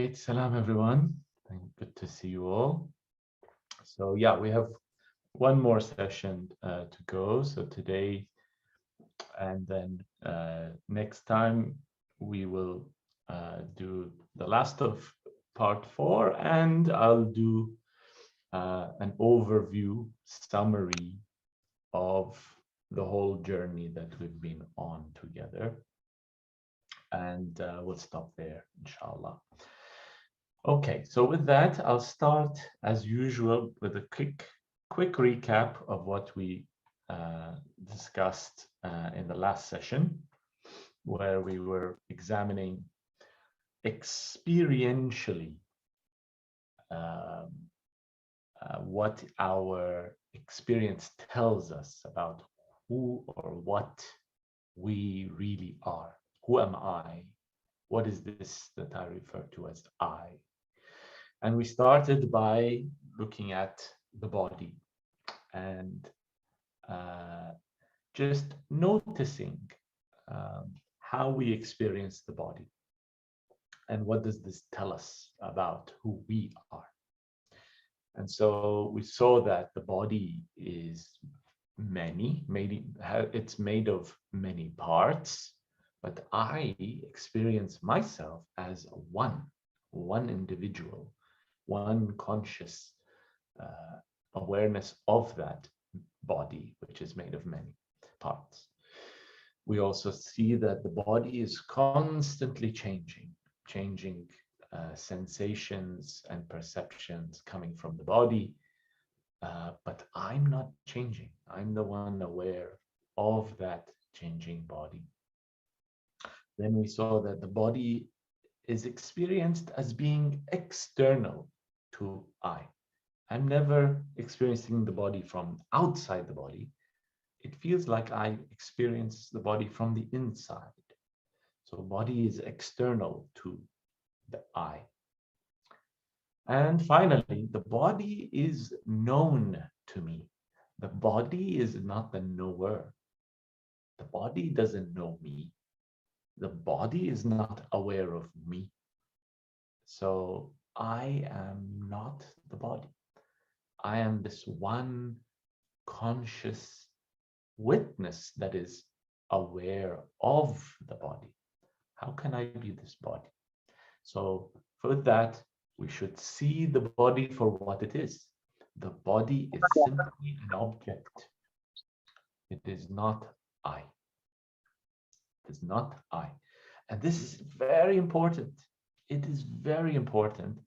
Salam everyone. Good to see you all. So yeah, we have one more session to go. So today and then next time we will do the last of part 4, and I'll do an overview summary of the whole journey that we've been on together. And we'll stop there, inshallah. Okay, so with that, I'll start as usual with a quick recap of what we discussed in the last session, where we were examining experientially what our experience tells us about who or what we really are. Who am I? What is this that I refer to as I? And we started by looking at the body and just noticing how we experience the body and what does this tell us about who we are. And so we saw that the body is it's made of many parts, but I experience myself as one individual, one conscious awareness of that body, which is made of many parts. We also see that the body is constantly changing sensations and perceptions coming from the body, but I'm not changing. I'm the one aware of that changing body. Then we saw that the body is experienced as being external to I. I'm never experiencing the body from outside the body. It feels like I experience the body from the inside. So body is external to the I. And finally, the body is known to me. The body is not the knower. The body doesn't know me. The body is not aware of me. So I am not the body. I am this one conscious witness that is aware of the body. How can I be this body? So for that, we should see the body for what it is. The body is simply an object. It is not I. It is not I. And this is very important. It is very important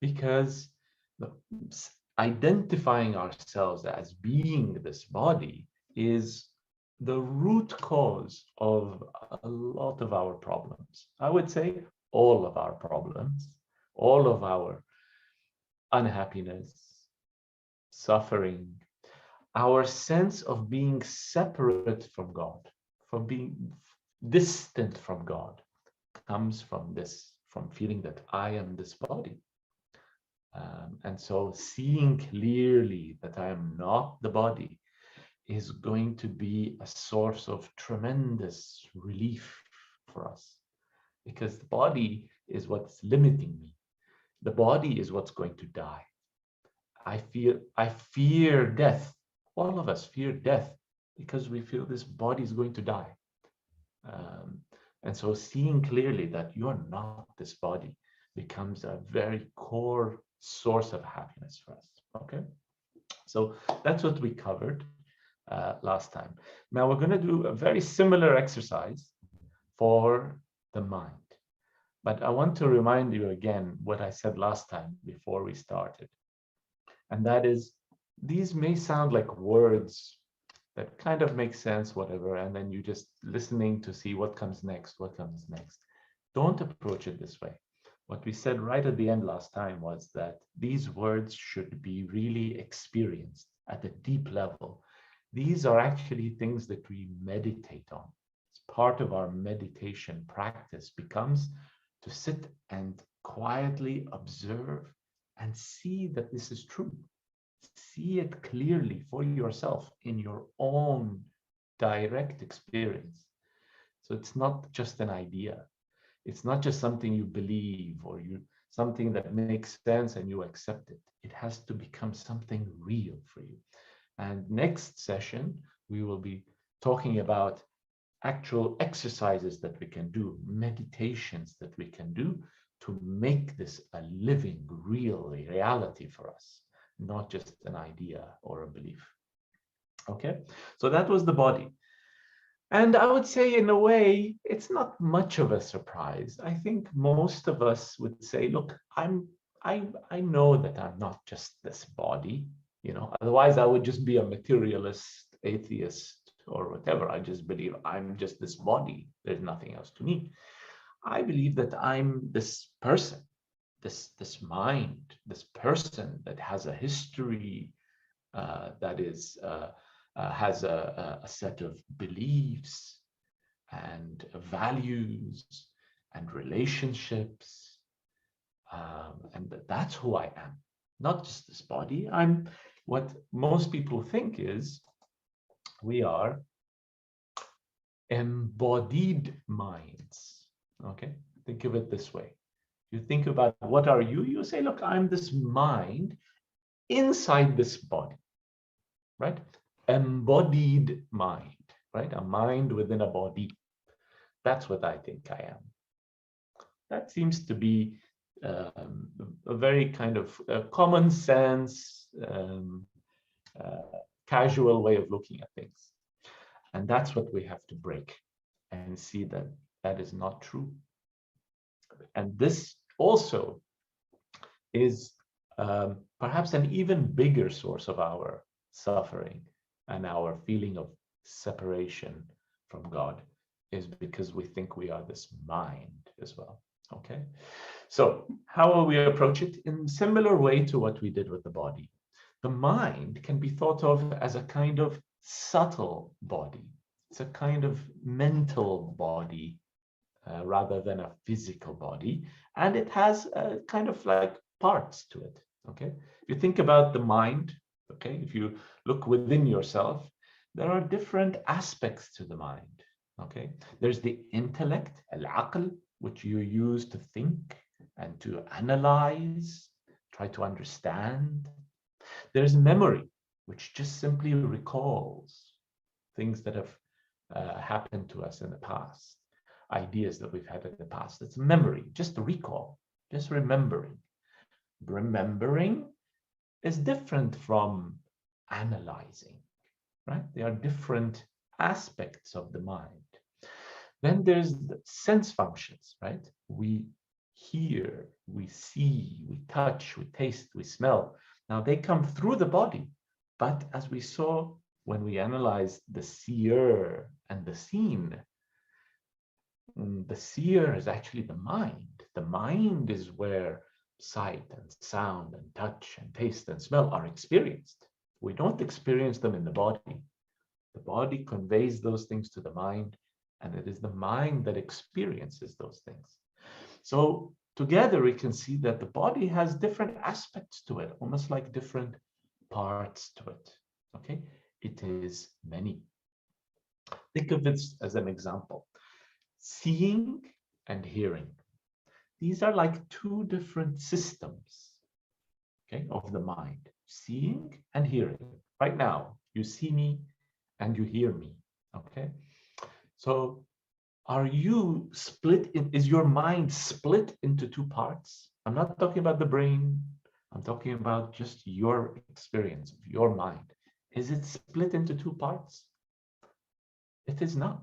because identifying ourselves as being this body is the root cause of a lot of our problems. I would say all of our problems, all of our unhappiness, suffering, our sense of being separate from God, from being distant from God, comes from this, from feeling that I am this body. And so seeing clearly that I am not the body is going to be a source of tremendous relief for us, because the body is what's limiting me. The body is what's going to die. I fear death. All of us fear death because we feel this body is going to die. And so seeing clearly that you're not this body becomes a very core source of happiness for us. Okay, so that's what we covered last time. Now we're going to do a very similar exercise for the mind. But I want to remind you again what I said last time before we started. And that is, these may sound like words that kind of make sense, whatever, and then you just listening to see what comes next. Don't approach it this way. What we said right at the end last time was that these words should be really experienced at a deep level. These are actually things that we meditate on. It's part of our meditation practice becomes to sit and quietly observe and see that this is true. See it clearly for yourself in your own direct experience. So it's not just an idea. It's not just something you believe or something that makes sense and you accept it. It has to become something real for you. And next session, we will be talking about actual exercises that we can do, meditations that we can do to make this a living, real reality for us, not just an idea or a belief. Okay, so that was the body. And I would say, in a way, it's not much of a surprise. I think most of us would say, look, I know that I'm not just this body, otherwise I would just be a materialist, atheist, or whatever. I just believe I'm just this body. There's nothing else to me. I believe that I'm this person, this mind, this person that has a history, that is has a set of beliefs and values and relationships, and that's who I am, not just this body. I'm what most people think is we are embodied minds. Okay, think of it this way. You think about what are you? You say, look, I'm this mind inside this body, right? Embodied mind, right? A mind within a body. That's what I think I am. That seems to be a very kind of common sense, casual way of looking at things. And that's what we have to break and see that that is not true. And this also is perhaps an even bigger source of our suffering and our feeling of separation from God, is because we think we are this mind as well. Okay, so how will we approach it? In similar way to what we did with the body. The mind can be thought of as a kind of subtle body. It's a kind of mental body rather than a physical body, and it has kind of like parts to it. Okay, if you think about the mind, okay, if you look within yourself, there are different aspects to the mind. Okay, there's the intellect, al-aql, which you use to think and to analyze, try to understand. There's memory, which just simply recalls things that have happened to us in the past, ideas that we've had in the past. It's memory, just recall, just remembering. Remembering is different from analyzing, right? They are different aspects of the mind. Then there's the sense functions, right? We hear, we see, we touch, we taste, we smell. Now they come through the body, but as we saw when we analyzed the seer and the seen, the seer is actually the mind. The mind is where sight and sound and touch and taste and smell are experienced. We don't experience them in the body. The body conveys those things to the mind, and it is the mind that experiences those things. So together we can see that the body has different aspects to it, almost like different parts to it. Okay, it is many. Think of it as an example. Seeing and hearing. These are like two different systems, okay, of the mind. Seeing and hearing. Right now, you see me and you hear me, okay? So are you split is your mind split into two parts? I'm not talking about the brain. I'm talking about just your experience of your mind. Is it split into two parts? It is not.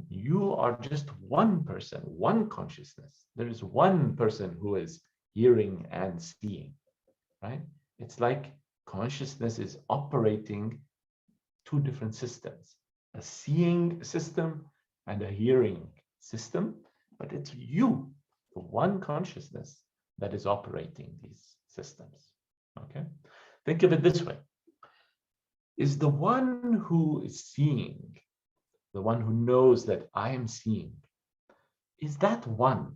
You are just one person, one consciousness. There is one person who is hearing and seeing, right? It's like consciousness is operating two different systems, a seeing system and a hearing system, but it's you, the one consciousness, that is operating these systems. Okay, think of it this way. Is the one who is seeing, the one who knows that I am seeing, is that one,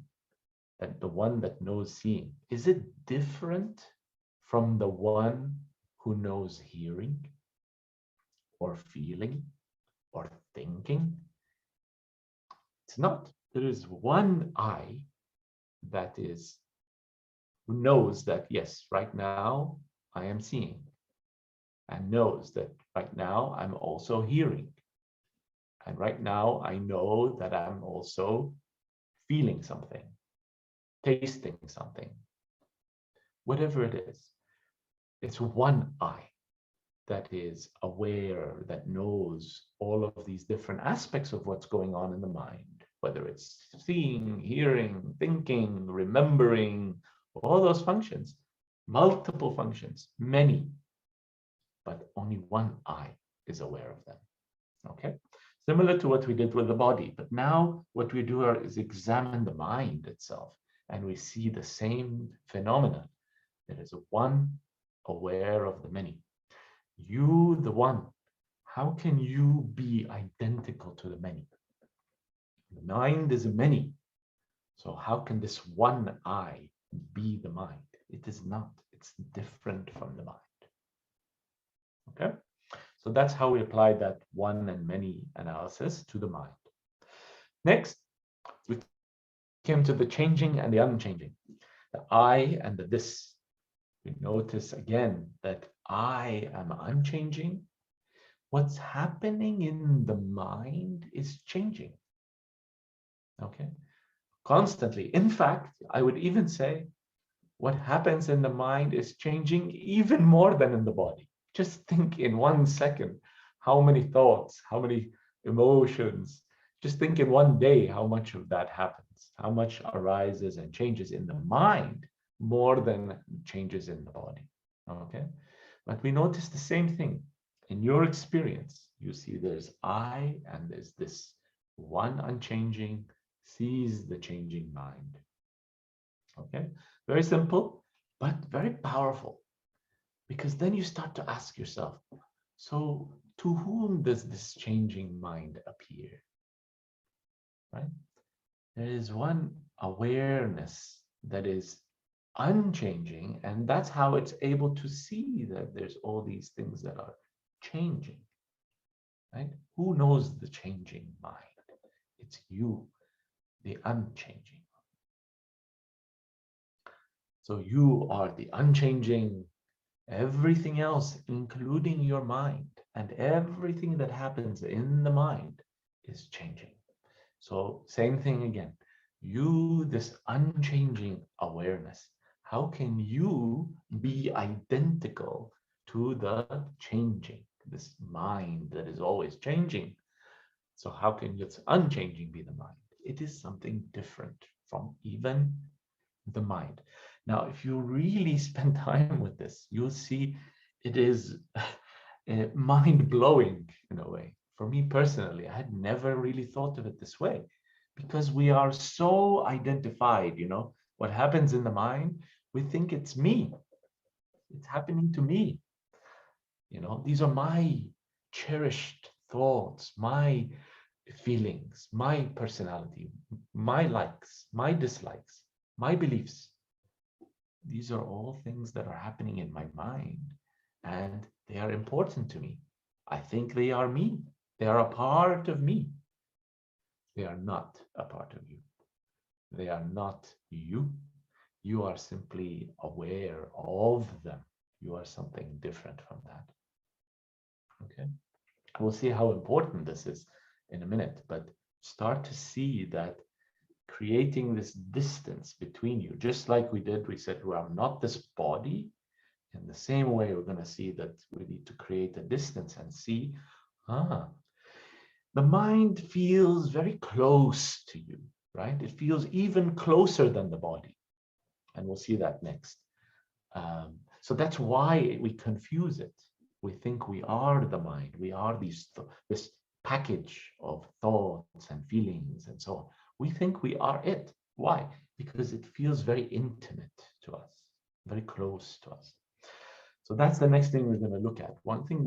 that the one that knows seeing, is it different from the one who knows hearing or feeling or thinking? It's not. There is one I that is who knows that, yes, right now I am seeing, and knows that right now I'm also hearing. And right now I know that I'm also feeling something, tasting something, whatever it is. It's one I that is aware, that knows all of these different aspects of what's going on in the mind, whether it's seeing, hearing, thinking, remembering, all those functions, multiple functions, many, but only one I is aware of them. Okay? Similar to what we did with the body, but now what we do is examine the mind itself, and we see the same phenomena. There is one aware of the many. You, the one, how can you be identical to the many? The mind is a many. So how can this one I be the mind? It is not. It's different from the mind. Okay? So that's how we apply that one and many analysis to the mind. Next, we came to the changing and the unchanging, the I and the this. We notice again that I am unchanging. What's happening in the mind is changing. Okay, constantly. In fact, I would even say what happens in the mind is changing even more than in the body. Just think in 1 second how many thoughts, how many emotions. Just think in one day how much of that happens, how much arises and changes in the mind more than changes in the body. Okay, but we notice the same thing in your experience. You see there's I and there's this. One unchanging sees the changing mind. Okay, very simple, but very powerful, because then you start to ask yourself, so to whom does this changing mind appear? Right? There is one awareness that is unchanging, and that's how it's able to see that there's all these things that are changing. Right? Who knows the changing mind? It's you, the unchanging. So you are the unchanging. Everything else, including your mind, and everything that happens in the mind is changing. So same thing again. You, this unchanging awareness, how can you be identical to the changing, this mind that is always changing? So how can this unchanging be the mind? It is something different from even the mind. Now, if you really spend time with this, you'll see it is mind-blowing in a way. For me personally, I had never really thought of it this way, because we are so identified, what happens in the mind, we think it's me. It's happening to me. These are my cherished thoughts, my feelings, my personality, my likes, my dislikes, my beliefs. These are all things that are happening in my mind, and they are important to me. I think they are me. They are a part of me. They are not a part of you. They are not you. You are simply aware of them. You are something different from that. Okay? We'll see how important this is in a minute, but start to see that creating this distance between you, just like we said, well, I'm not this body. In the same way, we're going to see that we need to create a distance and see, the mind feels very close to you, right? It feels even closer than the body. And we'll see that next. So that's why we confuse it. We think we are the mind. We are this package of thoughts and feelings and so on. We think we are it. Why? Because it feels very intimate to us, very close to us. So that's the next thing we're going to look at. One thing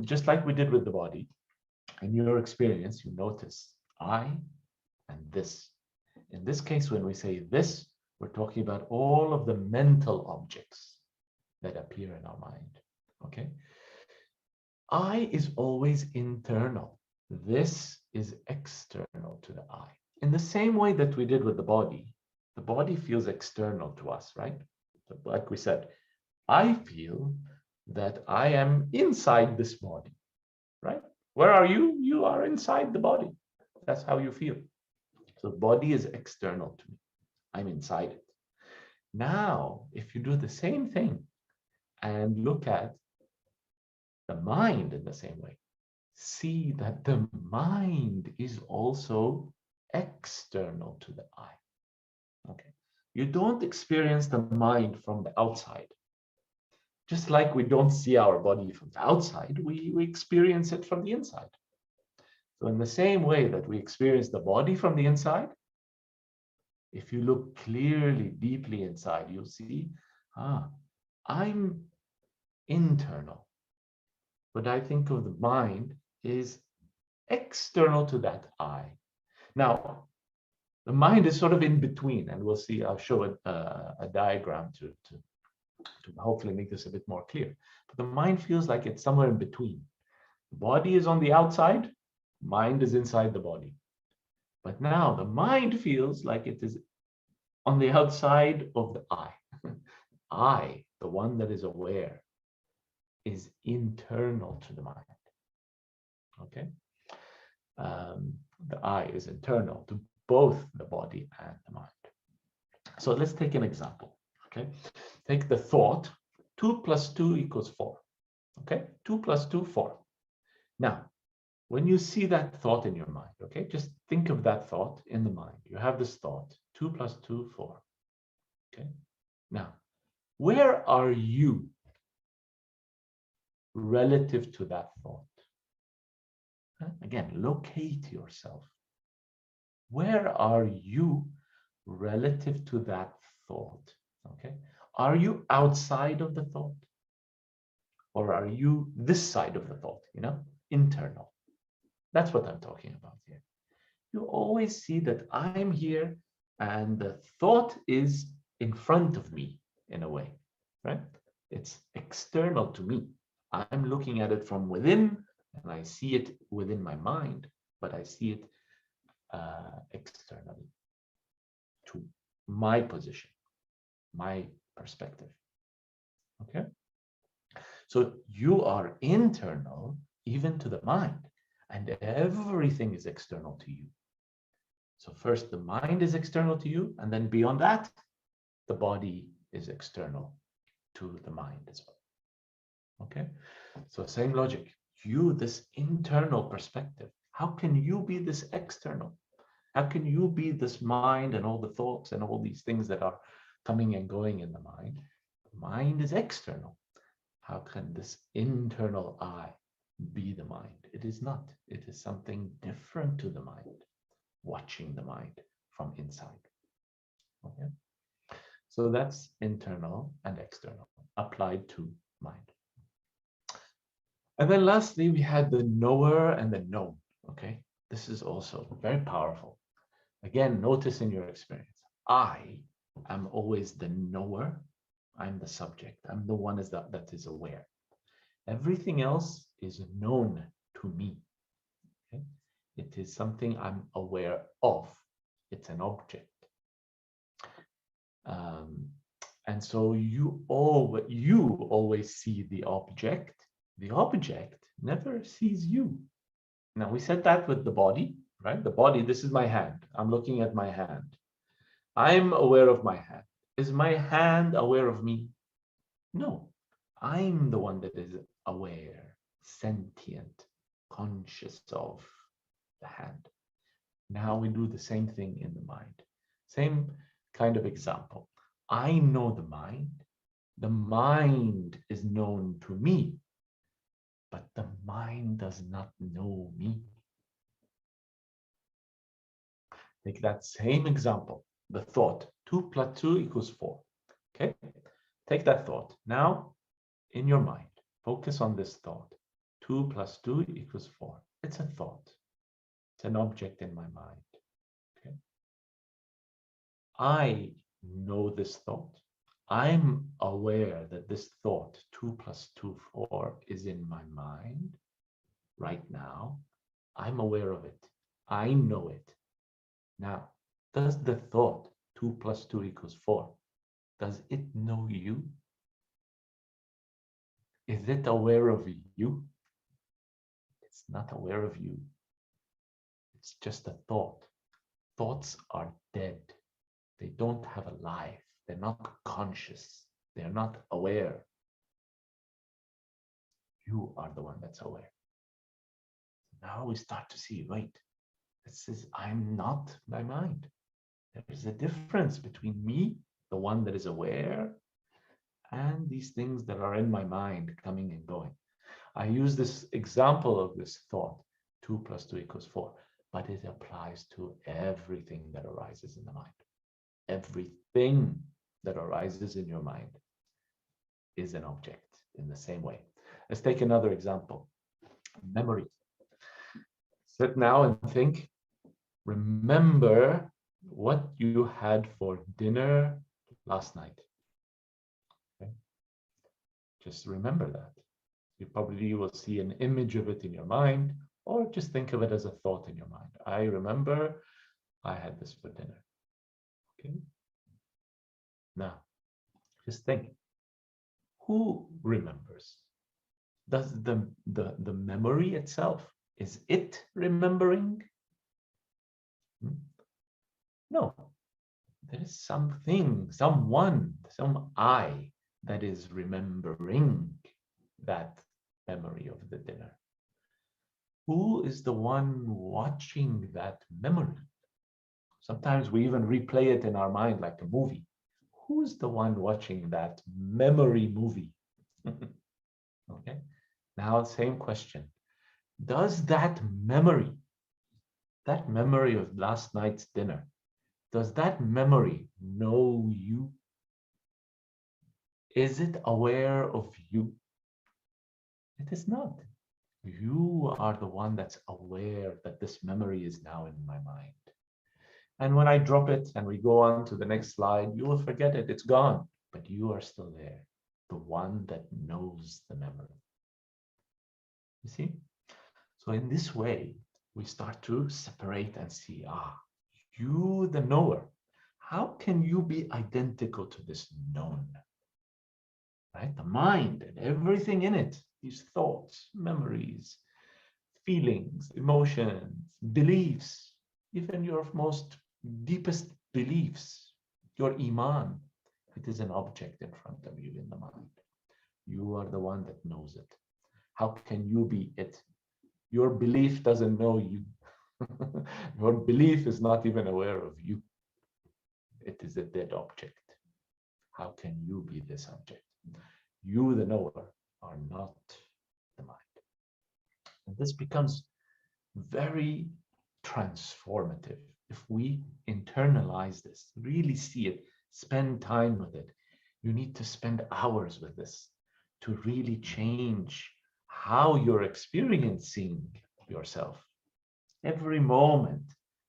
just like we did with the body, in your experience, you notice I and this. In this case, when we say this, we're talking about all of the mental objects that appear in our mind. Okay? I is always internal. This is external to the I. In the same way that we did with the body feels external to us, right? So like we said, I feel that I am inside this body, right? Where are you? You are inside the body. That's how you feel. So the body is external to me. I'm inside it. Now, if you do the same thing and look at the mind in the same way, see that the mind is also external to the eye. Okay. You don't experience the mind from the outside. Just like we don't see our body from the outside, we experience it from the inside. So in the same way that we experience the body from the inside, if you look clearly, deeply inside, you'll see, I'm internal. But I think of the mind is external to that eye. Now, the mind is sort of in between, and we'll see, I'll show a diagram to hopefully make this a bit more clear. But the mind feels like it's somewhere in between. The body is on the outside, mind is inside the body. But now the mind feels like it is on the outside of the eye. I, the one that is aware, is internal to the mind. Okay? The I is internal to both the body and the mind. So let's take an example. Okay? Take the thought, 2 plus 2 equals 4. Okay? 2 plus 2, 4. Now, when you see that thought in your mind, okay, just think of that thought in the mind. You have this thought, 2 plus 2, 4. Okay? Now, where are you relative to that thought? Again, locate yourself. Where are you relative to that thought? Okay? Are you outside of the thought? Or are you this side of the thought, internal? That's what I'm talking about here. You always see that I'm here and the thought is in front of me in a way, right? It's external to me. I'm looking at it from within and I see it within my mind, but I see it externally to my position, my perspective. Okay? So you are internal even to the mind, and everything is external to you. So first the mind is external to you, and then beyond that, the body is external to the mind as well. Okay? So same logic. You, this internal perspective, how can you be this external? How can you be this mind and all the thoughts and all these things that are coming and going in the mind? The mind is external. How can this internal I be the mind? It is not. It is something different to the mind, watching the mind from inside. Okay? So that's internal and external, applied to mind. And then lastly, we had the knower and the known. Okay? This is also very powerful. Again, notice in your experience, I am always the knower. I'm the subject. I'm the one that is aware. Everything else is known to me. Okay? It is something I'm aware of. It's an object. And so you always see the object. The object never sees you. Now, we said that with the body, right? The body, this is my hand. I'm looking at my hand. I'm aware of my hand. Is my hand aware of me? No, I'm the one that is aware, sentient, conscious of the hand. Now we do the same thing in the mind. Same kind of example. I know the mind. The mind is known to me, but the mind does not know me. Take that same example, the thought, 2 plus 2 equals 4. Okay, take that thought. Now, in your mind, focus on this thought. 2 plus 2 equals 4. It's a thought. It's an object in my mind. Okay. I know this thought. I'm aware that this thought, 2 plus 2, 4, is in my mind right now. I'm aware of it. I know it. Now, does the thought 2 plus 2 equals 4 Does it know you? Is it aware of you? It's not aware of you. It's just a thought. Thoughts are dead. They don't have a life. They're not conscious. They're not aware. You are the one that's aware. Now we start to see, wait, this is, I'm not my mind. There is a difference between me, the one that is aware, and these things that are in my mind coming and going. I use this example of this thought, 2 + 2 = 4, but it applies to everything that arises in the mind. Everything that arises in your mind is an object in the same way. Let's take another example. Memory. Sit now and think, remember what you had for dinner last night. Okay? Just remember that. You probably will see an image of it in your mind, or just think of it as a thought in your mind. I remember I had this for dinner. Okay. Now, just think, who remembers? Does the memory itself, is it remembering? No, there is something, someone, some I that is remembering that memory of the dinner. Who is the one watching that memory? Sometimes we even replay it in our mind like a movie. Who's the one watching that memory movie? Okay, now same question. Does that memory of last night's dinner, does that memory know you? Is it aware of you? It is not. You are the one that's aware that this memory is now in my mind. And when I drop it and we go on to the next slide, you will forget it. It's gone. But you are still there, the one that knows the memory. You see? So in this way, we start to separate and see, you, the knower, how can you be identical to this known? Right? The mind and everything in it, these thoughts, memories, feelings, emotions, beliefs, even your most deepest beliefs, your iman, it is an object in front of you in the mind. You are the one that knows it. How can you be it? Your belief doesn't know you. Your belief is not even aware of you. It is a dead object. How can you be this object? You, the knower, are not the mind. And this becomes very transformative if we internalize this, really see it, spend time with it. You need to spend hours with this to really change how you're experiencing yourself. Every moment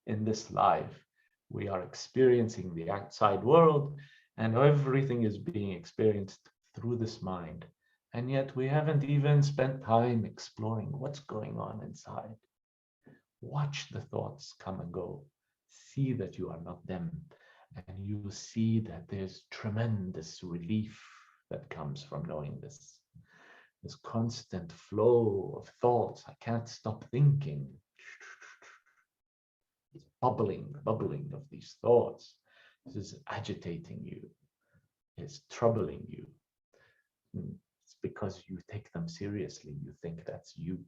in this life, we are experiencing the outside world, and everything is being experienced through this mind. And yet we haven't even spent time exploring what's going on inside. Watch the thoughts come and go. See that you are not them. And you will see that there's tremendous relief that comes from knowing this. This constant flow of thoughts. I can't stop thinking. It's bubbling of these thoughts. This is agitating you. It's troubling you. It's because you take them seriously. You think that's you.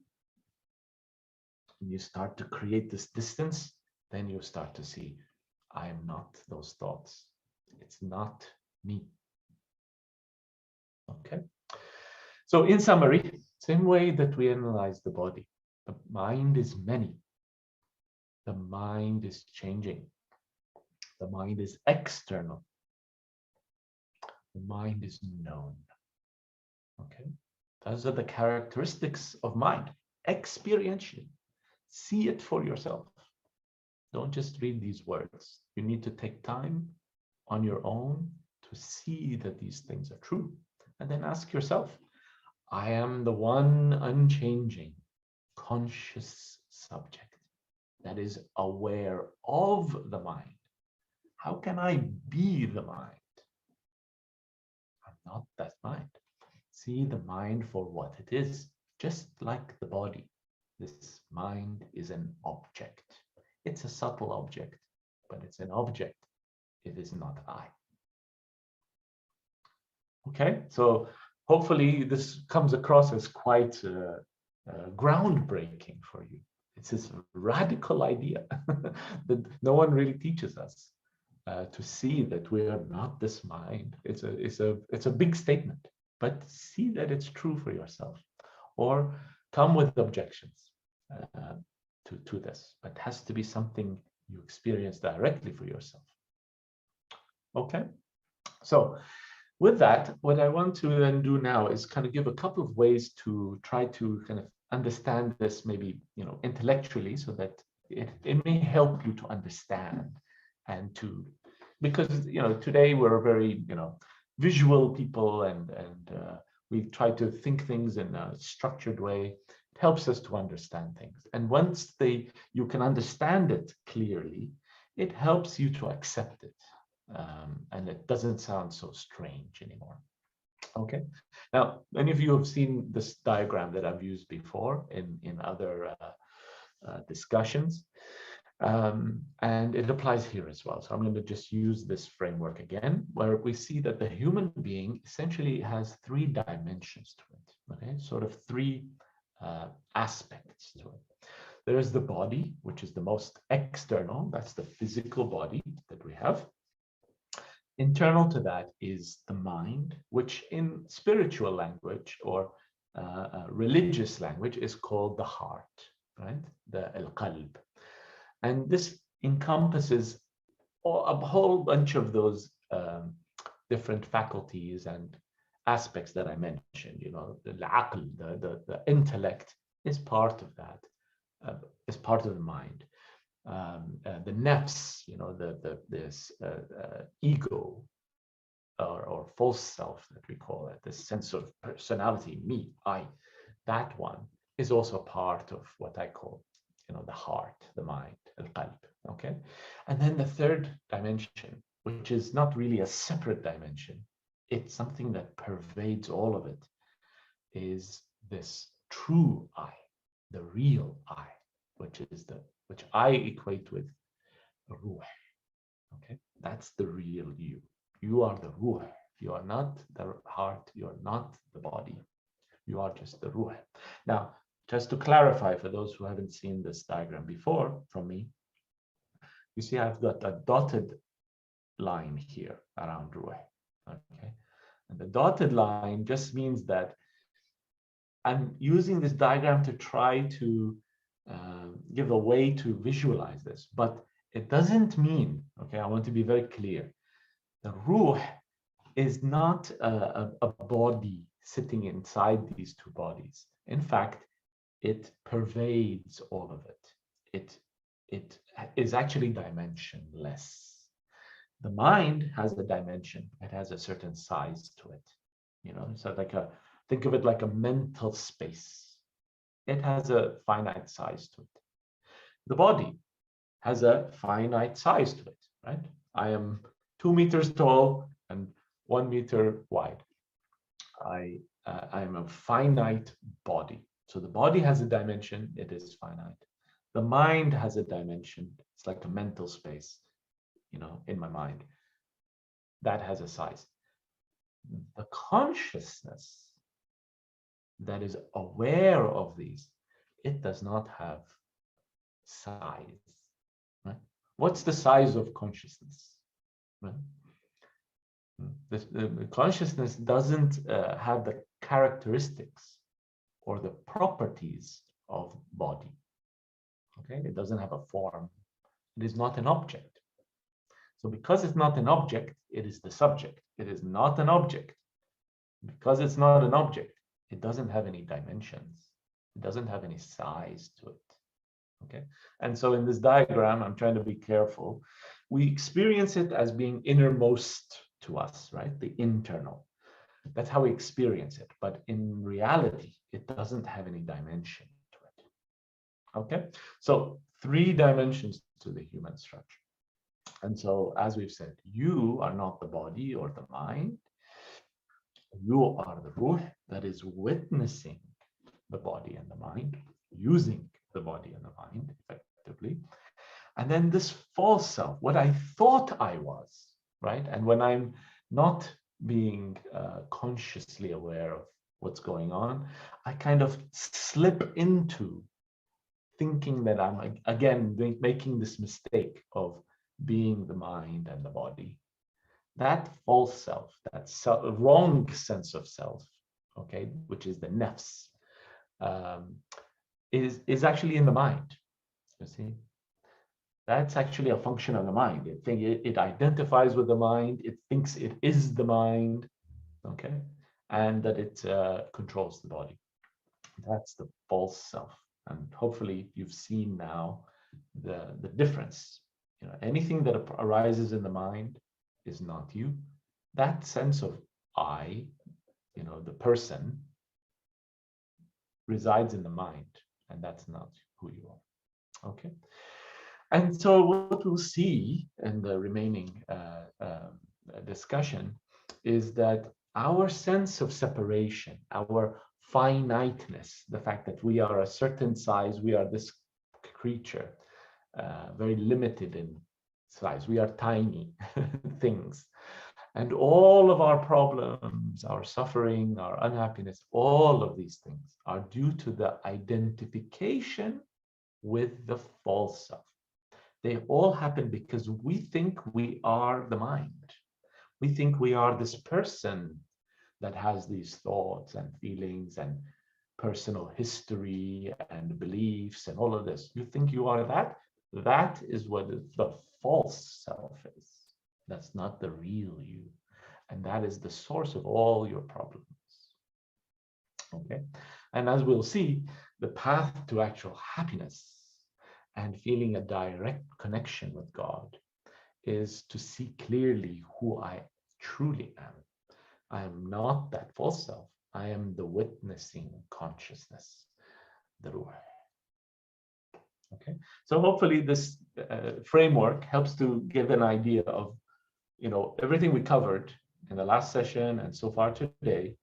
When you start to create this distance, then you start to see, I am not those thoughts. It's not me. Okay. So in summary, same way that we analyze the body, the mind is many. The mind is changing. The mind is external. The mind is known. Okay. Those are the characteristics of mind. Experientially. See it for yourself. Don't just read these words. You need to take time on your own to see that these things are true. And then ask yourself, I am the one unchanging, conscious subject that is aware of the mind. How can I be the mind? not that mind. See the mind for what it is, just like the body. This mind is an object. It's a subtle object, but it's an object. It is not I. Okay, so hopefully this comes across as quite groundbreaking for you. It's this radical idea that no one really teaches us to see that we are not this mind. It's a big statement, but see that it's true for yourself, or come with objections to this. But it has to be something you experience directly for yourself. Okay, so with that, what I want to then do now is kind of give a couple of ways to try to kind of understand this, maybe, intellectually, so that it may help you to understand and to, because, today we're very, visual people, and we try to think things in a structured way. It helps us to understand things. And once you can understand it clearly, it helps you to accept it. And it doesn't sound so strange anymore. Okay. Now, many of you have seen this diagram that I've used before in other discussions, and it applies here as well. So I'm going to just use this framework again, where we see that the human being essentially has three dimensions to it. Okay, sort of three aspects to it. There is the body, which is the most external. That's the physical body that we have. Internal to that is the mind, which in spiritual language or religious language is called the heart, right? The al-qalb. And this encompasses a whole bunch of those different faculties and aspects that I mentioned. The aql, the intellect is part of that, is part of the mind. The nafs, this ego or false self that we call it, this sense of personality, me, I, that one is also part of what I call, the heart, the mind, al-qalb. Okay, and then the third dimension, which is not really a separate dimension, it's something that pervades all of it, is this true I, the real I, which I equate with ruh. Okay, that's the real you. You are the ruh. You are not the heart. You are not the body. You are just the ruh. Now, just to clarify for those who haven't seen this diagram before from me, you see I've got a dotted line here around ruh. Okay, and the dotted line just means that I'm using this diagram to try to give a way to visualize this, but it doesn't mean, okay, I want to be very clear, the ruh is not a body sitting inside these two bodies. In fact, it pervades all of it. It is actually dimensionless. The mind has a dimension. It has a certain size to it. So think of it like a mental space. It has a finite size to it. The body has a finite size to it, right? I am 2 meters tall and 1 meter wide. I am a finite body. So the body has a dimension, it is finite. The mind has a dimension. It's like a mental space, in my mind. That has a size. The consciousness that is aware of these, it does not have size. Right? What's the size of consciousness? Right? The consciousness doesn't have the characteristics or the properties of body. Okay, it doesn't have a form. It is not an object. So because it's not an object, it is the subject. It is not an object. Because it's not an object, it doesn't have any dimensions. It doesn't have any size to it. Okay, and so in this diagram, I'm trying to be careful. We experience it as being innermost to us, right? The internal. That's how we experience it. But in reality, it doesn't have any dimension to it. Okay, so 3 dimensions to the human structure. And so, as we've said, you are not the body or the mind. You are the ruh that is witnessing the body and the mind, using the body and the mind effectively. And then this false self, what I thought I was, right? And when I'm not being consciously aware of what's going on, I kind of slip into thinking that I'm again making this mistake of being the mind and the body. That false self, that wrong sense of self, okay, which is the nafs, um, is actually in the mind. You see, that's actually a function of the mind. It identifies with the mind. It thinks it is the mind, okay, and that it controls the body. That's the false self. And hopefully you've seen now the difference. You know, anything that arises in the mind is not you. That sense of I, you know, the person, resides in the mind, and that's not who you are. Okay. And so what we'll see in the remaining discussion is that our sense of separation, our finiteness, the fact that we are a certain size, we are this creature, very limited in size, we are tiny things. And all of our problems, our suffering, our unhappiness, all of these things are due to the identification with the false self. They all happen because we think we are the mind. We think we are this person that has these thoughts and feelings and personal history and beliefs and all of this. You think you are that? That is what the false self is. That's not the real you. And that is the source of all your problems. Okay. And as we'll see, the path to actual happiness and feeling a direct connection with God is to see clearly who I truly am. I am not that false self. I am the witnessing consciousness, the Ruh. Okay, so hopefully this framework helps to give an idea of, you know, everything we covered in the last session and so far today,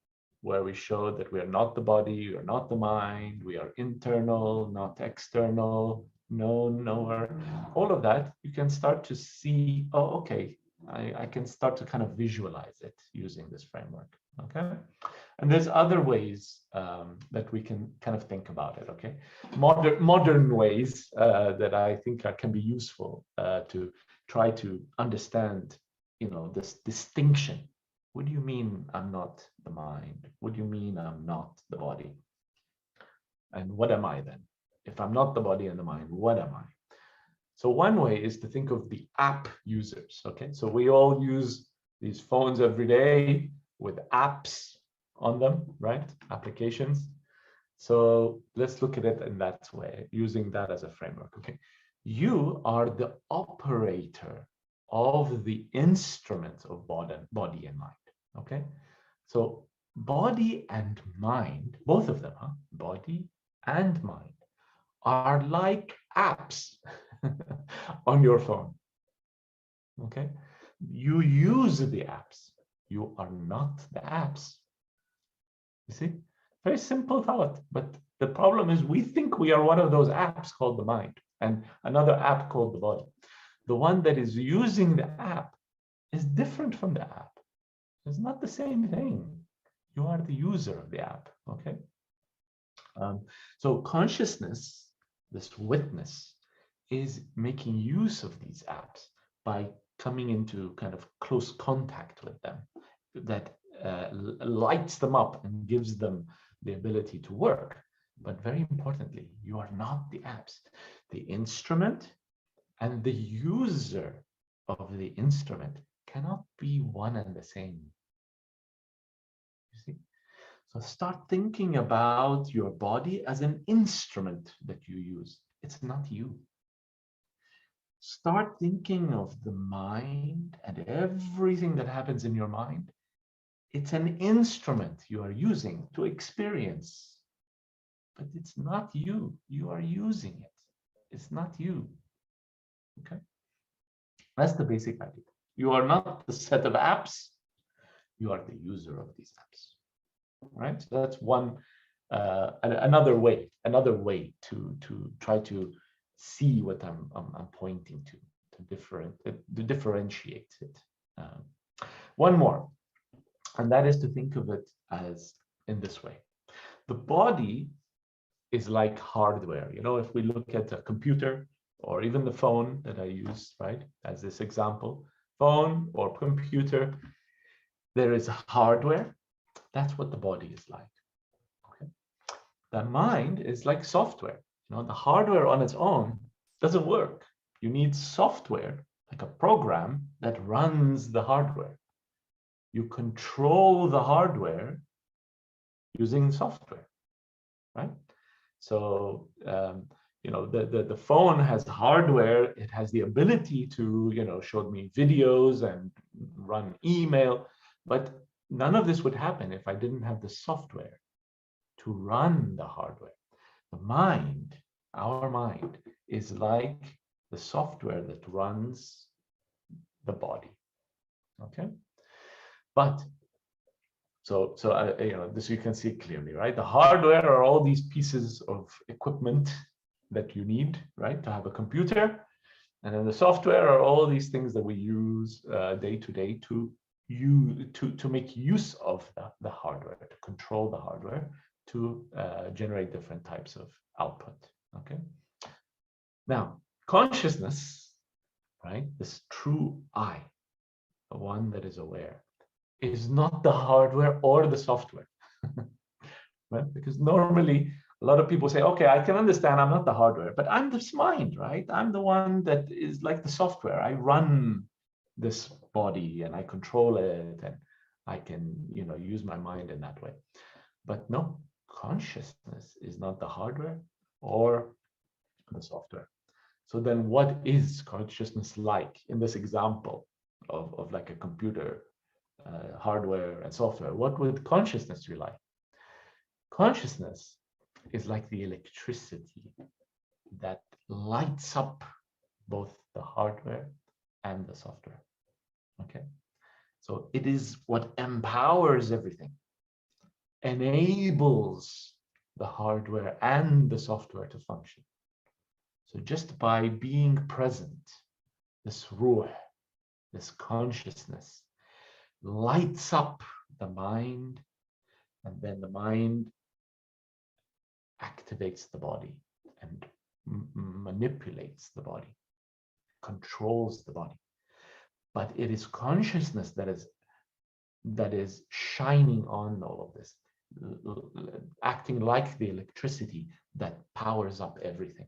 where we showed that we are not the body, we are not the mind, we are internal, not external, known, knower, all of that, you can start to see, oh, okay, I can start to kind of visualize it using this framework, okay? And there's other ways that we can kind of think about it, okay? Modern ways that I think can be useful to try to understand, you know, this distinction. What do you mean I'm not the mind? What do you mean I'm not the body? And what am I then? If I'm not the body and the mind, what am I? So one way is to think of the app users, okay? So we all use these phones every day with apps on them, right? Applications. So let's look at it in that way, using that as a framework, okay? You are the operator of the instrument of body and mind, okay? So body and mind, both of them, huh? Body and mind, are like apps on your phone, okay? You use the apps. You are not the apps. You see? Very simple thought, but the problem is we think we are one of those apps called the mind and another app called the body. The one that is using the app is different from the app. It's not the same thing. You are the user of the app, okay? So consciousness, this witness, is making use of these apps by coming into kind of close contact with them that lights them up and gives them the ability to work. But very importantly, you are not the apps. The instrument and the user of the instrument cannot be one and the same. You see? So start thinking about your body as an instrument that you use. It's not you. Start thinking of the mind and everything that happens in your mind. It's an instrument you are using to experience, but it's not you. You are using it. It's not you. Okay? That's the basic idea. You are not the set of apps. You are the user of these apps, right? So that's one, another way to try to see what I'm pointing to differentiate it. Um, one more, and that is to think of it as in this way. The body is like hardware. You know, if we look at a computer or even the phone that I use, right, as this example, phone or computer, there is hardware. That's what the body is like. Okay. The mind is like software. You know, the hardware on its own doesn't work. You need software, like a program that runs the hardware. You control the hardware using software, right? So, you know, the phone has hardware. It has the ability to, you know, show me videos and run email, but none of this would happen if I didn't have the software to run the hardware. The mind, our mind, is like the software that runs the body. Okay, but so you know, this you can see clearly, right? The hardware are all these pieces of equipment that you need, right, to have a computer, and then the software are all these things that we use day to day to make use of the hardware, to control the hardware, to generate different types of output. Okay. Now, consciousness, right? This true I, the one that is aware, is not the hardware or the software, right? Because normally a lot of people say, okay, I can understand I'm not the hardware, but I'm this mind, right? I'm the one that is like the software. I run this body and I control it, and I can, you know, use my mind in that way. But no, consciousness is not the hardware or the software. So then what is consciousness like in this example of like a computer, hardware and software? What would consciousness be like? Consciousness is like the electricity that lights up both the hardware and the software. Okay, so it is what empowers everything, enables the hardware and the software to function. So just by being present, this ruh, this consciousness, lights up the mind, and then the mind activates the body and manipulates the body, controls the body. But it is consciousness that is shining on all of this, acting like the electricity that powers up everything.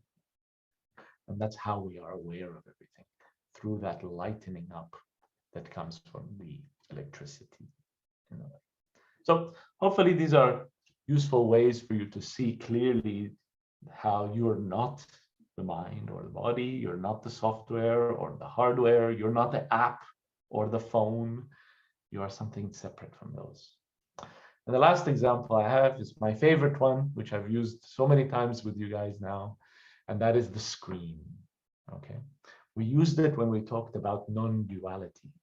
And that's how we are aware of everything, through that lightening up that comes from the electricity. So hopefully these are useful ways for you to see clearly how you're not the mind or the body, you're not the software or the hardware, you're not the app or the phone, you are something separate from those. And the last example I have is my favorite one, which I've used so many times with you guys now, and that is the screen. Okay, we used it when we talked about non-duality.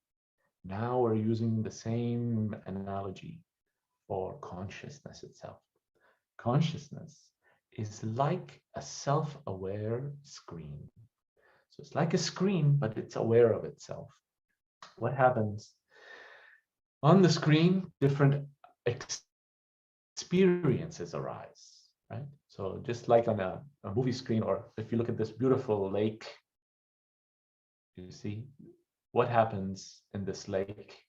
Now we're using the same analogy for consciousness itself. Consciousness is like a self-aware screen. So it's like a screen, but it's aware of itself. What happens on the screen? Different experiences arise, right? So just like on a movie screen, or if you look at this beautiful lake, you see what happens in this lake.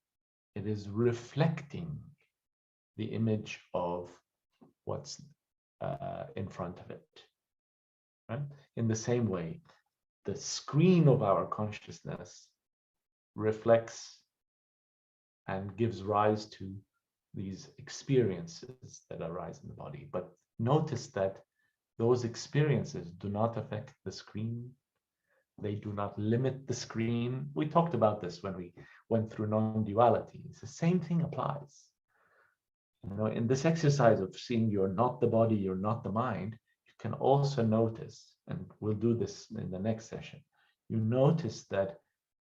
It is reflecting the image of what's in front of it, right? In the same way, the screen of our consciousness reflects and gives rise to these experiences that arise in the body. But notice that those experiences do not affect the screen. They do not limit the screen. We talked about this when we went through non-duality. It's the same thing applies. You know, in this exercise of seeing you're not the body, you're not the mind, you can also notice, and we'll do this in the next session, you notice that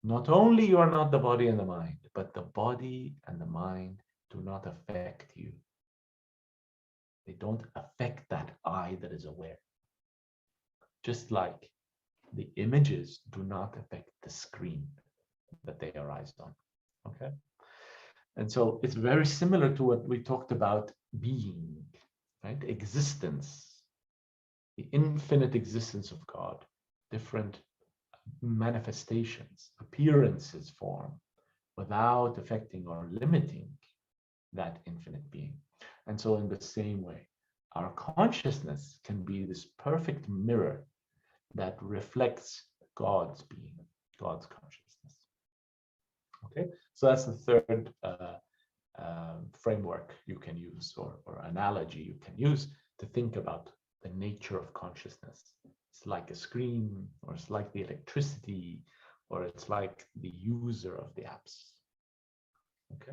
Not only you are not the body and the mind, but the body and the mind do not affect you. They don't affect that I that is aware. Just like the images do not affect the screen that they arise on. Okay? And so it's very similar to what we talked about being, right? Existence, the infinite existence of God, different manifestations, appearances form without affecting or limiting that infinite being. And so in the same way, our consciousness can be this perfect mirror that reflects God's being, God's consciousness. Okay, so that's the third framework you can use, or analogy you can use to think about the nature of consciousness. It's like a screen, or it's like the electricity, or it's like the user of the apps. Okay.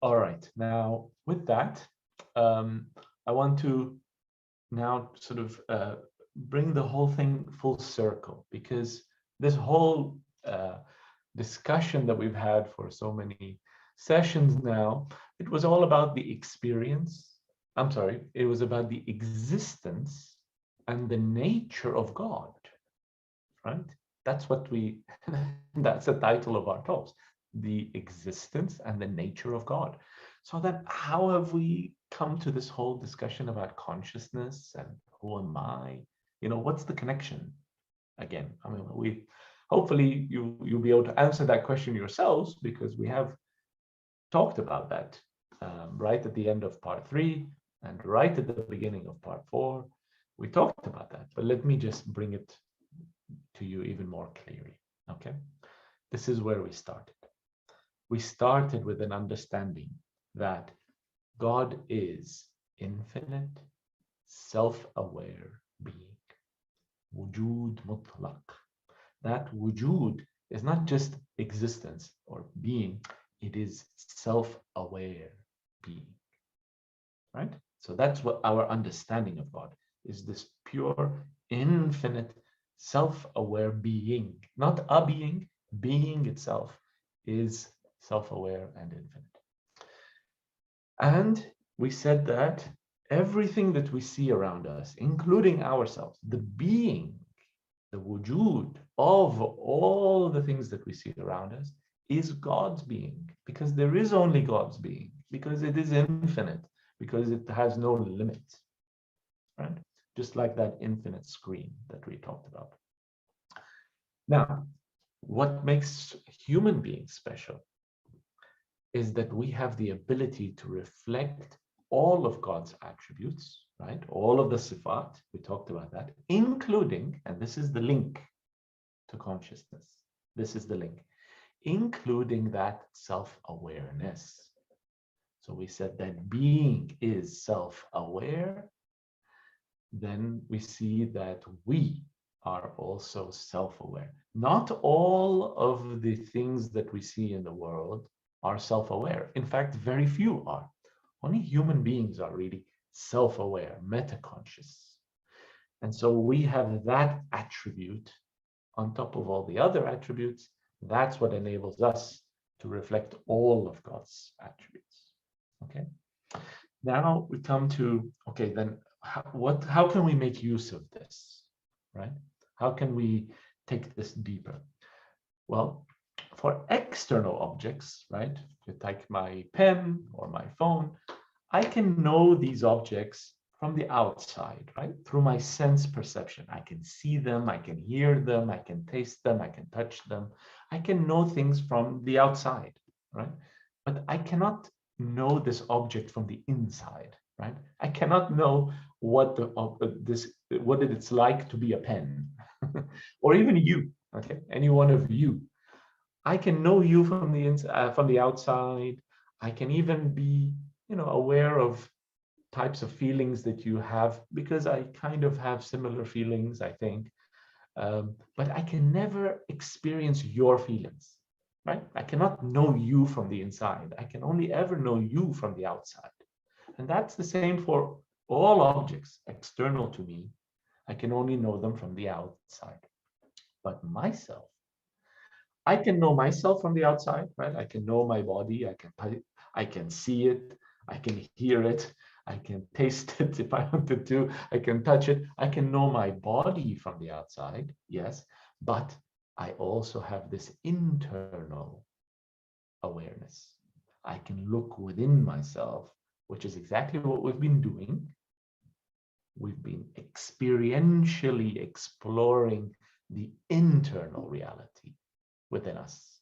All right. Now, with that, I want to now sort of bring the whole thing full circle, because this whole discussion that we've had for so many sessions now, it was all about the experience. I'm sorry, it was about the existence and the nature of God, right? That's what we, that's the title of our talks, the existence and the nature of God. So then how have we come to this whole discussion about consciousness and who am I? You know, what's the connection? Again, I mean, we hopefully you'll be able to answer that question yourselves, because we have talked about that right at the end of part 3 and right at the beginning of part 4. We talked about that, but let me just bring it to you even more clearly. Okay, this is where we started. We started with an understanding that God is infinite, self-aware being, wujud mutlaq. That wujud is not just existence or being, it is self-aware being, right? So that's what our understanding of God is, this pure, infinite, self-aware being, not a being. Being itself is self-aware and infinite. And we said that everything that we see around us, including ourselves, the being, the wujud of all the things that we see around us, is God's being, because there is only God's being, because it is infinite, because it has no limit, right? Just like that infinite screen that we talked about. Now, what makes human beings special is that we have the ability to reflect all of God's attributes, right? All of the sifat, we talked about that, including, and this is the link to consciousness, this is the link, including that self-awareness. So we said that being is self-aware, then we see that we are also self-aware. Not all of the things that we see in the world are self-aware. In fact, very few are. Only human beings are really self-aware, meta-conscious. And so we have that attribute on top of all the other attributes. That's what enables us to reflect all of God's attributes. Okay. Now we come to, okay, then how can we make use of this, right? How can we take this deeper? Well, for external objects, right? To take my pen or my phone, I can know these objects from the outside, right? Through my sense perception. I can see them, I can hear them, I can taste them, I can touch them. I can know things from the outside, right? But I cannot know this object from the inside, right? I cannot know what what it's like to be a pen, or even you, okay? Any one of you. I can know you from the inside, from the outside. I can even be, aware of types of feelings that you have, because I kind of have similar feelings, I think. But I can never experience your feelings, right? I cannot know you from the inside. I can only ever know you from the outside. And that's the same for all objects external to me. I can only know them from the outside. But myself, I can know myself from the outside, right? I can know my body. I can see it. I can hear it. I can taste it if I wanted to. I can touch it. I can know my body from the outside, yes. But I also have this internal awareness. I can look within myself, which is exactly what we've been doing. We've been experientially exploring the internal reality within us.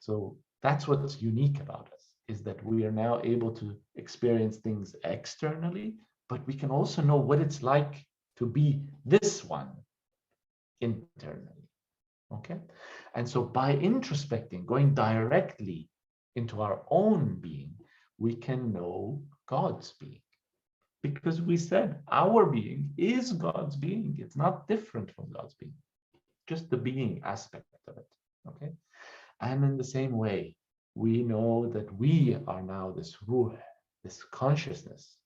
So that's what's unique about us, is that we are now able to experience things externally, but we can also know what it's like to be this one internally. Okay? And so by introspecting, going directly into our own being, we can know God's being. Because we said our being is God's being. It's not different from God's being, just the being aspect of it. Okay? And in the same way, we know that we are now this ruh, this consciousness.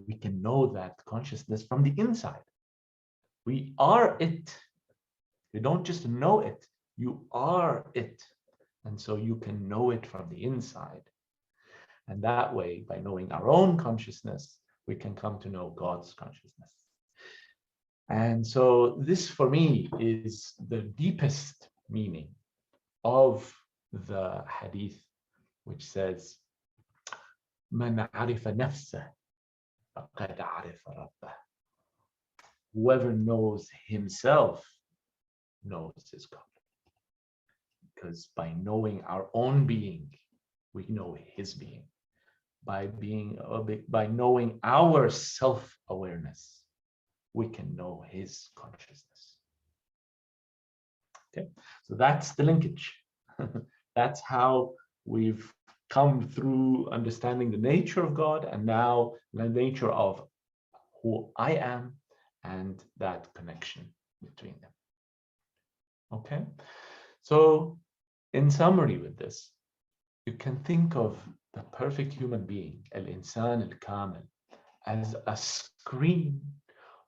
We can know that consciousness from the inside. We are it. You don't just know it, you are it. And so you can know it from the inside. And that way, by knowing our own consciousness, we can come to know God's consciousness. And so this, for me, is the deepest meaning of the hadith, which says, "Man arifa nafsah, faqad arifa rabbah." Whoever knows himself knows his God. Because by knowing our own being, we know his being. By knowing our self-awareness, we can know his consciousness. Okay, so that's the linkage. That's how we've come through understanding the nature of God, and now the nature of who I am and that connection between them. Okay, so in summary with this, you can think of the perfect human being, al-insan al-kamil, as a screen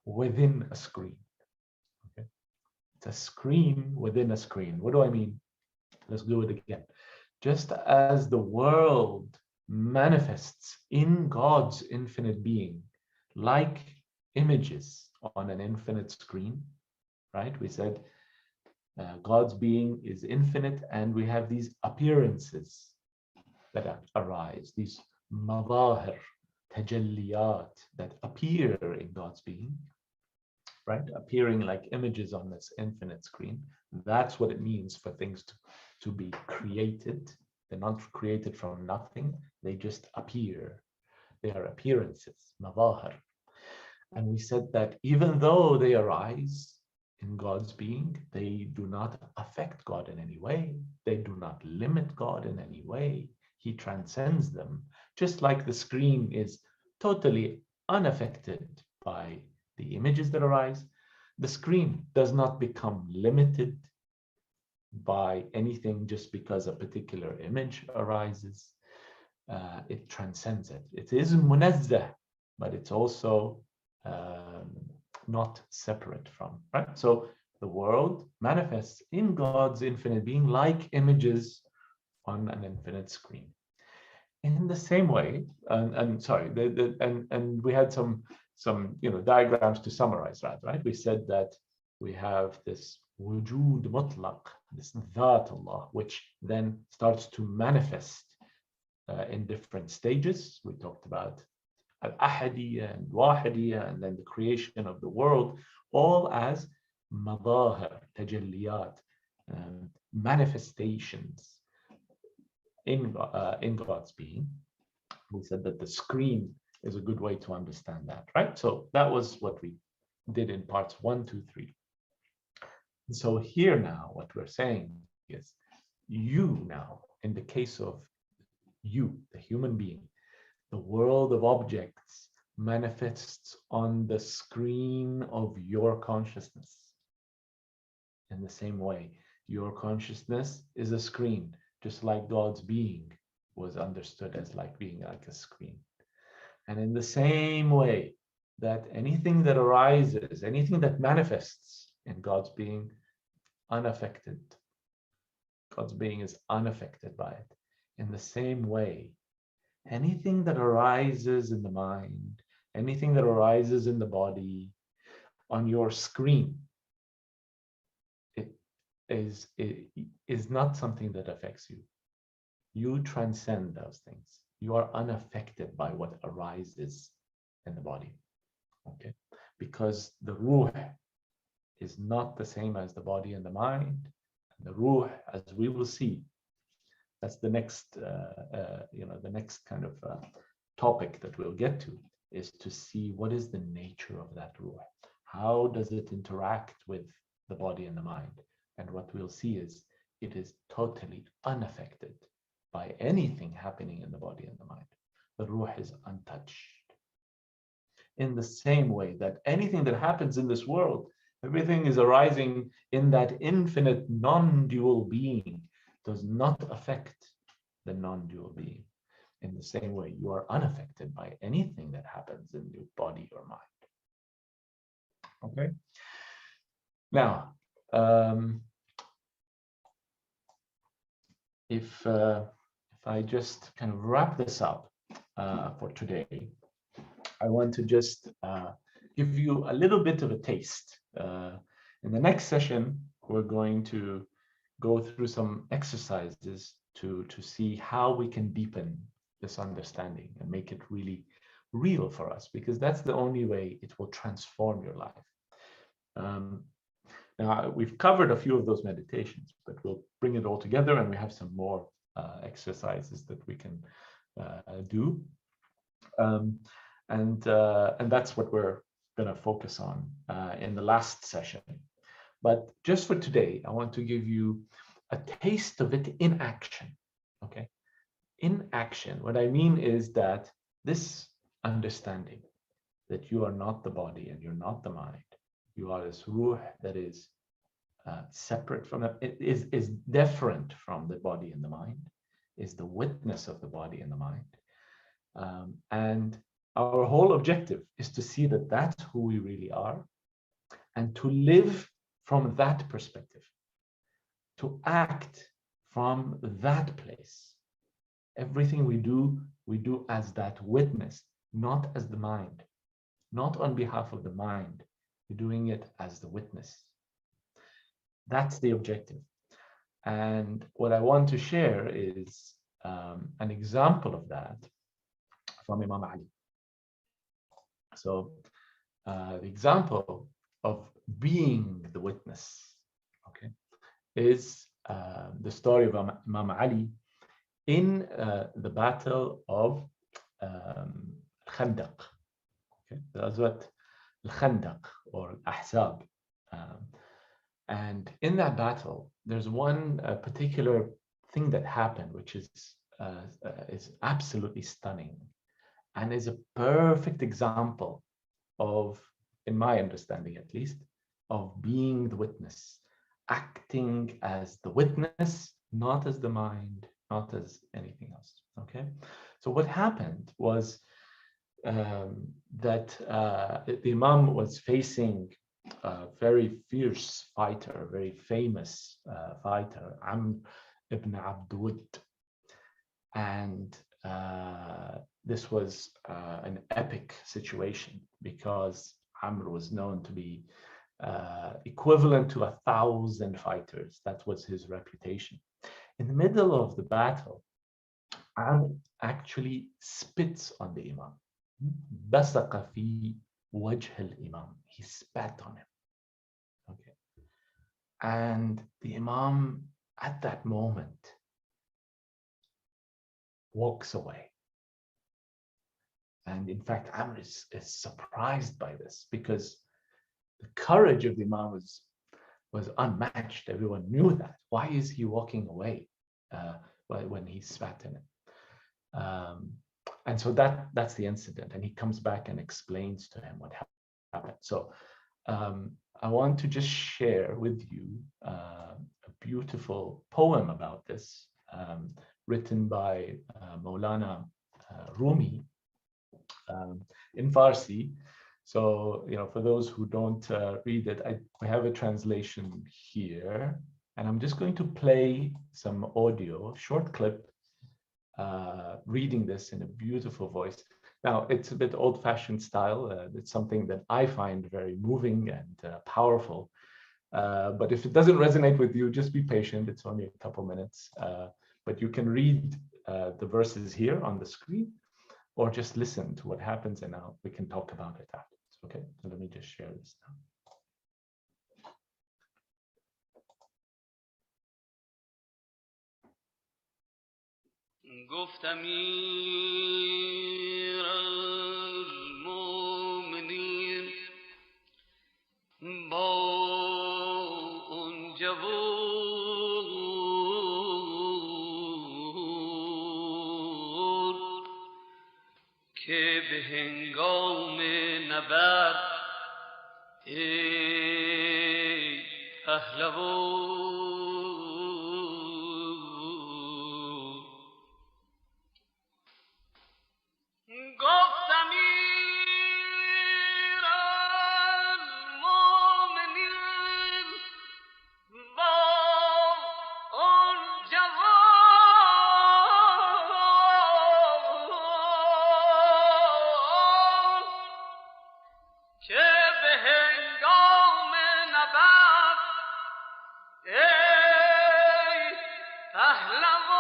within a screen. Okay, it's a screen within a screen. What do I mean? Let's do it again. Just as the world manifests in God's infinite being, like images on an infinite screen, right? We said God's being is infinite, and we have these appearances that arise, these madahir, tajalliyat, that appear in God's being, right? Appearing like images on this infinite screen. That's what it means for things to be created. They're not created from nothing. They just appear. They are appearances, madahir. And we said that even though they arise in God's being, they do not affect God in any way. They do not limit God in any way. He transcends them, just like the screen is totally unaffected by the images that arise. The screen does not become limited by anything just because a particular image arises. It transcends it. It is munazzah, but it's also not separate from, right? So the world manifests in God's infinite being like images on an infinite screen. In the same way, and sorry, and we had some diagrams to summarize that, right? We said that we have this wujud mutlaq, this dhat Allah, which then starts to manifest in different stages. We talked about al-ahadiyya and wahidiyya, and then the creation of the world, all as madahir, tajalliyat, manifestations in God's being. We said that the screen is a good way to understand that, right? So that was what we did in parts 1, 2, 3. And so here now, what we're saying is, you now, in the case of you, the human being, the world of objects manifests on the screen of your consciousness. In the same way, your consciousness is a screen, just like God's being was understood as like being like a screen. And in the same way that anything that arises, anything that manifests in God's being, unaffected God's being is unaffected by it. In the same way, anything that arises in the mind, anything that arises in the body, on your screen, it is not something that affects you. You transcend those things. You are unaffected by what arises in the body. Okay, because the ruh is not the same as the body and the mind. And the ruh, as we will see, that's the next, the next kind of topic that we'll get to, is to see what is the nature of that ruh. How does it interact with the body and the mind? And what we'll see is it is totally unaffected by anything happening in the body and the mind. The ruh is untouched. In the same way that anything that happens in this world, everything is arising in that infinite non-dual being, does not affect the non-dual being. In the same way, you are unaffected by anything that happens in your body or mind. Okay. Now, if I just kind of wrap this up for today, I want to just give you a little bit of a taste. In the next session, we're going to go through some exercises to see how we can deepen this understanding and make it really real for us, because that's the only way it will transform your life. Now, we've covered a few of those meditations, but we'll bring it all together, and we have some more exercises that we can do. And that's what we're going to focus on in the last session. But just for today, I want to give you a taste of it in action. Okay, in action. What I mean is that this understanding that you are not the body and you're not the mind, you are this ruh that is separate from it, is different from the body and the mind, is the witness of the body and the mind, and our whole objective is to see that that's who we really are, and to live from that perspective, to act from that place. Everything we do as that witness, not as the mind, not on behalf of the mind. We're doing it as the witness. That's the objective. And what I want to share is an example of that from Imam Ali. So the example of being the witness, okay, is the story of Imam Ali in the battle of Khandaq. Okay, that's what Khandaq or Ahzab. And in that battle, there's one particular thing that happened, which is absolutely stunning, and is a perfect example of, in my understanding at least, of being the witness, acting as the witness, not as the mind, not as anything else. Okay, so what happened was that the Imam was facing a very fierce fighter, a very famous fighter, Amr ibn Abdud. And this was an epic situation because Amr was known to be equivalent to 1,000 fighters. That was his reputation. In the middle of the battle, Amr actually spits on the Imam. بصق في وجه الإمام. He spat on him. Okay. And the Imam at that moment walks away. And in fact, Amr is surprised by this because the courage of the Imam was unmatched. Everyone knew that. Why is he walking away when he spat in it? And so that's the incident. And he comes back and explains to him what happened. So I want to just share with you a beautiful poem about this, written by Maulana Rumi in Farsi. So, for those who don't read it, I have a translation here. And I'm just going to play some audio, short clip, reading this in a beautiful voice. Now, it's a bit old-fashioned style. It's something that I find very moving and powerful. But if it doesn't resonate with you, just be patient. It's only a couple minutes. But you can read the verses here on the screen, or just listen to what happens, and we can talk about it afterwards. Okay, so let me just share this now. گفت امیر المؤمنین با اون جوون که به هنگام نبرد ای پهلوان گفت امیر المؤمنین با اون جوان که به هنگام نبرد ای پهلوان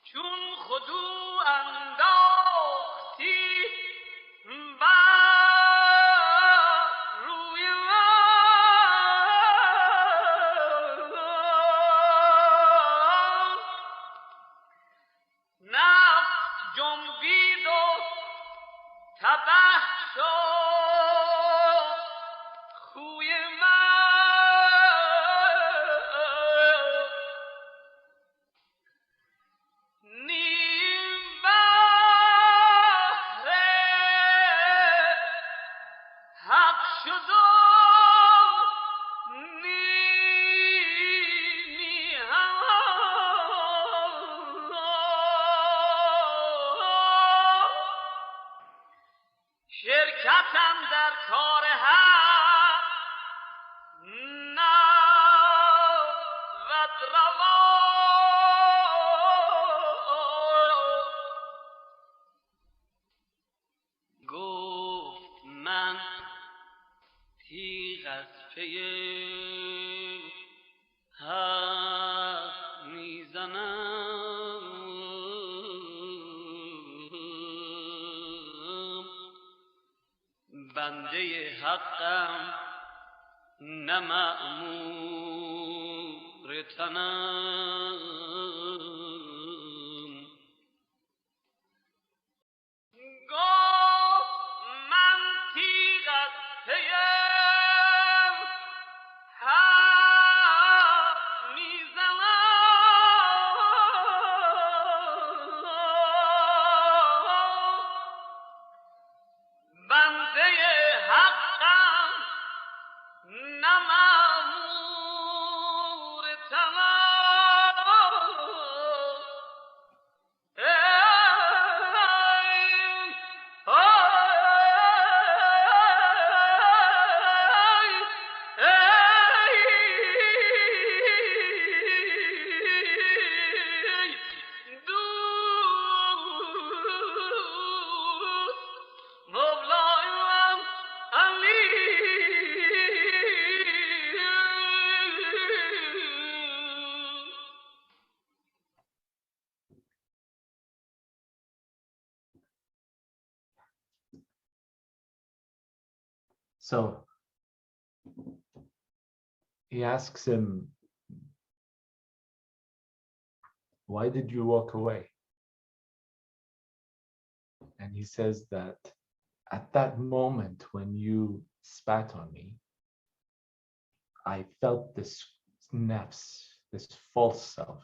چون خودو انداختی بر روی من نفس جنبید و تبه شد خوی من نیم بهر حق شد و نیمی هم شرکتم در کار حق نبود روا گفت من تیغ از پی حق میزنم بنده حقم نه مأمور تنم گفت من تیغ از پی حق میزنم بنده حقم نه مأمور تنم So he asks him, why did you walk away? And he says that at that moment when you spat on me, I felt this nafs, this false self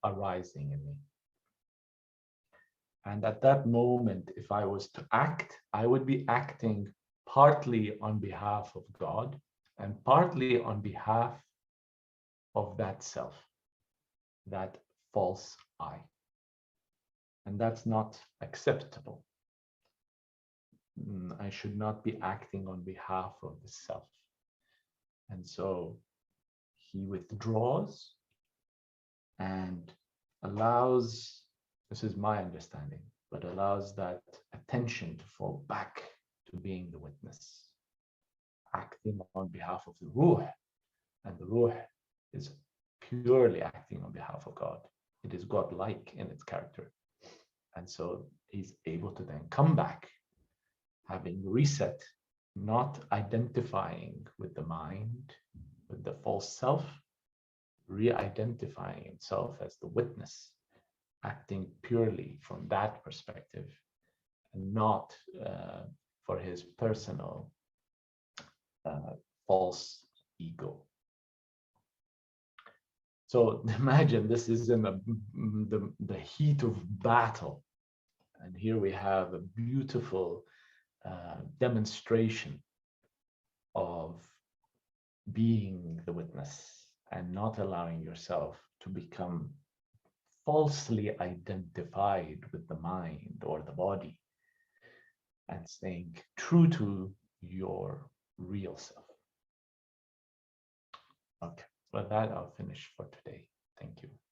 arising in me. And at that moment, if I was to act, I would be acting partly on behalf of God and partly on behalf of that self, that false I. And that's not acceptable. I should not be acting on behalf of the self. And so he withdraws and allows, this is my understanding, but allows that attention to fall back to being the witness, acting on behalf of the ruh. And the ruh is purely acting on behalf of God. It is God-like in its character. And so he's able to then come back, having reset, not identifying with the mind, with the false self, re-identifying himself as the witness, acting purely from that perspective, and not for his personal false ego. So imagine this is in the heat of battle. And here we have a beautiful demonstration of being the witness and not allowing yourself to become falsely identified with the mind or the body, and staying true to your real self. Okay, with that, I'll finish for today. Thank you.